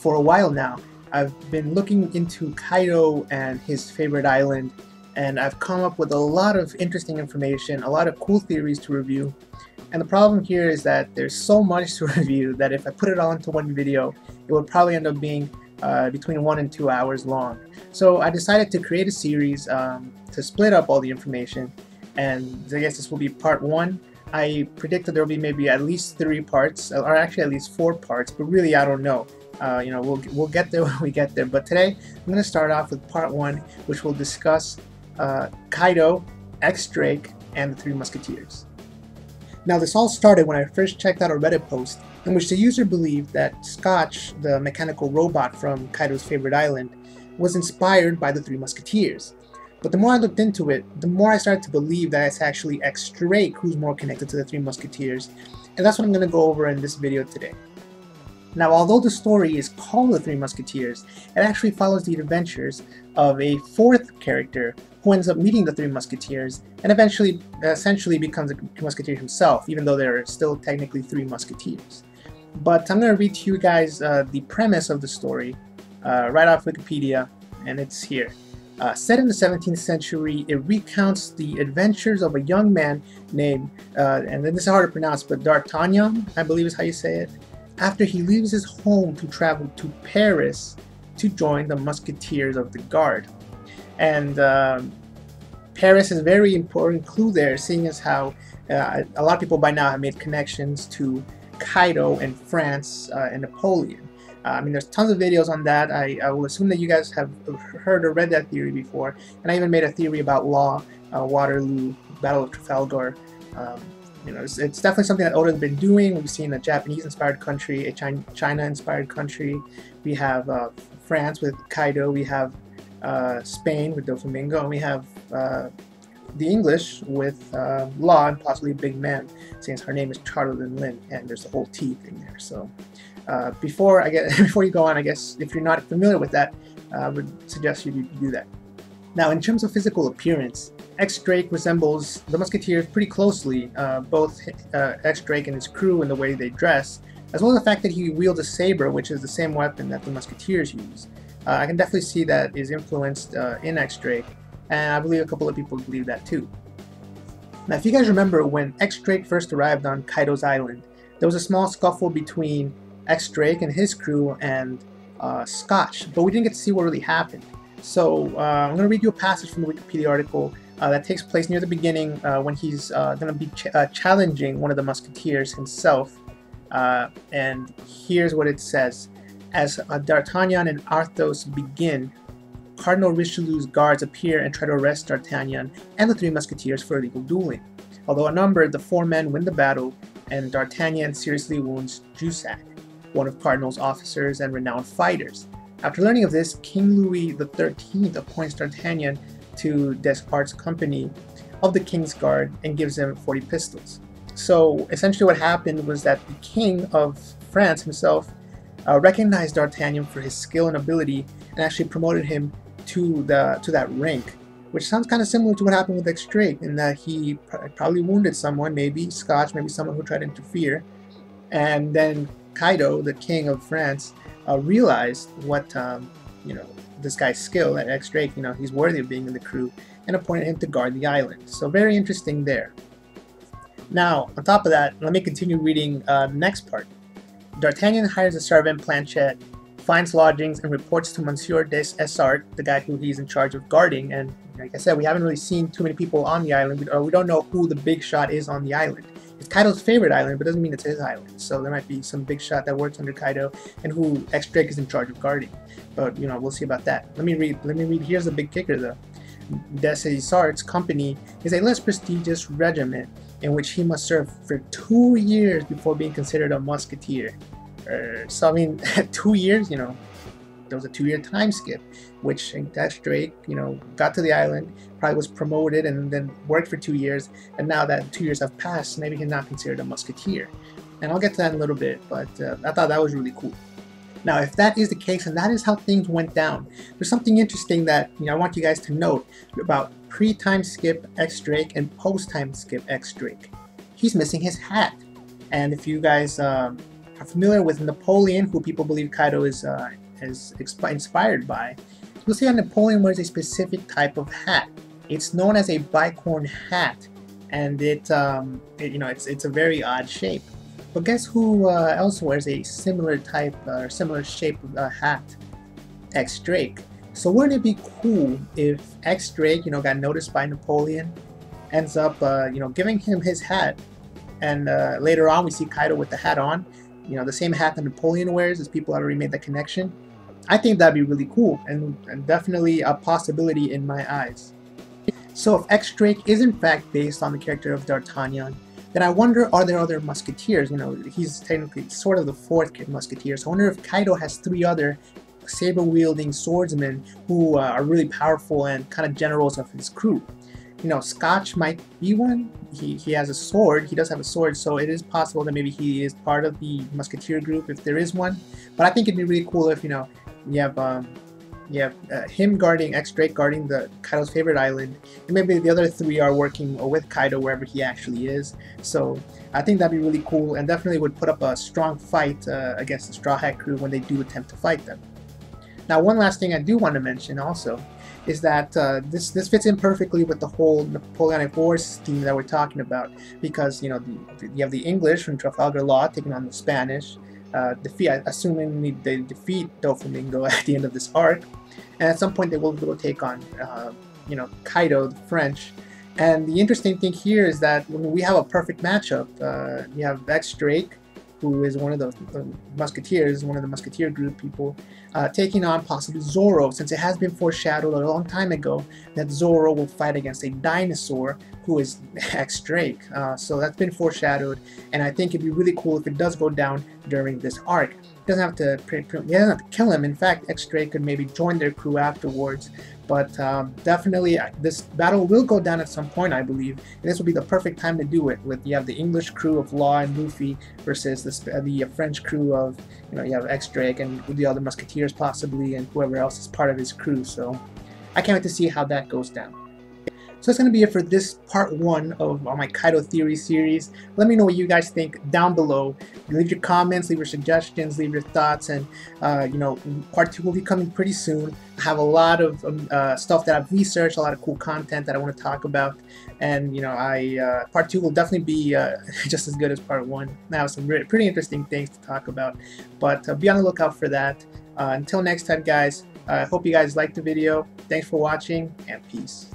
for a while now. I've been looking into Kaido and his favorite island, and I've come up with a lot of interesting information, a lot of cool theories to review. And the problem here is that there's so much to review that if I put it all into one video, it would probably end up being between 1 and 2 hours long. So I decided to create a series to split up all the information, and I guess this will be part 1. I predicted there will be maybe at least 3 parts, or actually at least 4 parts, but really I don't know. We'll get there when we get there. But today I'm going to start off with part 1, which will discuss Kaido, X-Drake, and the 3 Musketeers. Now this all started when I first checked out a Reddit post in which the user believed that Scotch, the mechanical robot from Kaido's favorite island, was inspired by the 3 Musketeers. But the more I looked into it, the more I started to believe that it's actually X-Drake who's more connected to the 3 Musketeers, and that's what I'm going to go over in this video today. Now, although the story is called The 3 Musketeers, it actually follows the adventures of a 4th character who ends up meeting the 3 Musketeers and eventually essentially becomes a Musketeer himself, even though there are still technically 3 Musketeers. But I'm going to read to you guys the premise of the story right off Wikipedia, and it's here. Set in the 17th century, it recounts the adventures of a young man named, and this is hard to pronounce, but D'Artagnan, I believe is how you say it, after he leaves his home to travel to Paris to join the Musketeers of the Guard. And Paris is a very important clue there, seeing as how a lot of people by now have made connections to Kaido and France and Napoleon. I mean, there's tons of videos on that. I will assume that you guys have heard or read that theory before, and I even made a theory about Law, Waterloo, Battle of Trafalgar. It's definitely something that Oda's been doing. We've seen a Japanese-inspired country, a China-inspired country. We have France with Kaido. We have Spain with Doflamingo, and we have the English with Law and possibly Big Man, since her name is Charlton Lin, and there's the whole T thing there. So before you go on, I guess if you're not familiar with that, I would suggest you do that. Now, in terms of physical appearance, X-Drake resembles the Musketeers pretty closely, both X-Drake and his crew in the way they dress, as well as the fact that he wields a saber, which is the same weapon that the Musketeers use. I can definitely see that is influenced in X-Drake, and I believe a couple of people believe that too. Now, if you guys remember when X-Drake first arrived on Kaido's island, there was a small scuffle between X-Drake and his crew and Scotch, but we didn't get to see what really happened. So I'm going to read you a passage from the Wikipedia article that takes place near the beginning when he's going to be challenging one of the Musketeers himself, and here's what it says. As D'Artagnan and Athos begin, Cardinal Richelieu's guards appear and try to arrest D'Artagnan and the 3 Musketeers for illegal dueling. Although outnumbered, the 4 men win the battle, and D'Artagnan seriously wounds Jussac, one of Cardinal's officers and renowned fighters. After learning of this, King Louis XIII appoints D'Artagnan to Descartes' company of the King's Guard and gives him 40 pistols. So essentially what happened was that the King of France himself recognized D'Artagnan for his skill and ability and actually promoted him to that rank, which sounds kind of similar to what happened with X-Drake, in that he probably wounded someone, maybe Scotch, maybe someone who tried to interfere, and then Kaido, the King of France, realized what this guy's skill at X-Drake, he's worthy of being in the crew, and appointed him to guard the island. So very interesting there. Now, on top of that, let me continue reading the next part. D'Artagnan hires a servant, Planchet, finds lodgings, and reports to Monsieur des Essarts, the guy who he's in charge of guarding. And like I said, we haven't really seen too many people on the island, we don't know who the big shot is on the island. It's Kaido's favorite island, but doesn't mean it's his island. So there might be some big shot that works under Kaido and who X-Drake is in charge of guarding. But we'll see about that. Let me read. Here's the big kicker though. Des Essarts' company is a less prestigious regiment in which he must serve for 2 years before being considered a musketeer. So I mean, 2 years, there was a 2-year time skip, which X-Drake, got to the island, probably was promoted and then worked for 2 years, and now that 2 years have passed, maybe he's not considered a musketeer. And I'll get to that in a little bit, but I thought that was really cool. Now, if that is the case, and that is how things went down, there's something interesting that I want you guys to note about pre-time skip X-Drake and post-time skip X-Drake. He's missing his hat. And if you guys are familiar with Napoleon, who people believe Kaido is inspired by, you'll see that Napoleon wears a specific type of hat. It's known as a bicorn hat, and it's a very odd shape. But guess who else wears a similar type or similar shape of hat? X Drake. So wouldn't it be cool if X Drake, got noticed by Napoleon, ends up, giving him his hat, and later on we see Kaido with the hat on, the same hat that Napoleon wears, as people have already made that connection. I think that'd be really cool, and definitely a possibility in my eyes. So if X Drake is in fact based on the character of D'Artagnan, then I wonder, are there other Musketeers? He's technically sort of the fourth Musketeer, so I wonder if Kaido has 3 other saber-wielding swordsmen who are really powerful and kind of generals of his crew. Scotch might be one. He has a sword. He does have a sword, so it is possible that maybe he is part of the Musketeer group if there is one. But I think it'd be really cool if you have him guarding X Drake, guarding the Kaido's favorite island, and maybe the other 3 are working with Kaido wherever he actually is. So I think that'd be really cool, and definitely would put up a strong fight against the Straw Hat crew when they do attempt to fight them. Now, one last thing I do want to mention also is that this fits in perfectly with the whole Napoleonic Wars theme that we're talking about, because you have the English from Trafalgar Law taking on the Spanish, assuming they defeat Doflamingo at the end of this arc, and at some point they will take on Kaido, the French. And the interesting thing here is that when we have a perfect matchup, you have X Drake, who is one of the Musketeers, one of the Musketeer group people, taking on possibly Zoro, since it has been foreshadowed a long time ago that Zoro will fight against a dinosaur who is X Drake. So that's been foreshadowed, and I think it'd be really cool if it does go down during this arc. He doesn't have to kill him. In fact, X Drake could maybe join their crew afterwards. But definitely, this battle will go down at some point, I believe. And this will be the perfect time to do it. You have the English crew of Law and Luffy versus the French crew of, you have X Drake and the other Musketeers possibly, and whoever else is part of his crew. So I can't wait to see how that goes down. So that's going to be it for this part 1 of my Kaido Theory series. Let me know what you guys think down below. Leave your comments, leave your suggestions, leave your thoughts, and part 2 will be coming pretty soon. I have a lot of stuff that I've researched, a lot of cool content that I want to talk about, and part 2 will definitely be just as good as part 1. I have some pretty interesting things to talk about, but be on the lookout for that. Until next time, guys, I hope you guys liked the video. Thanks for watching, and peace.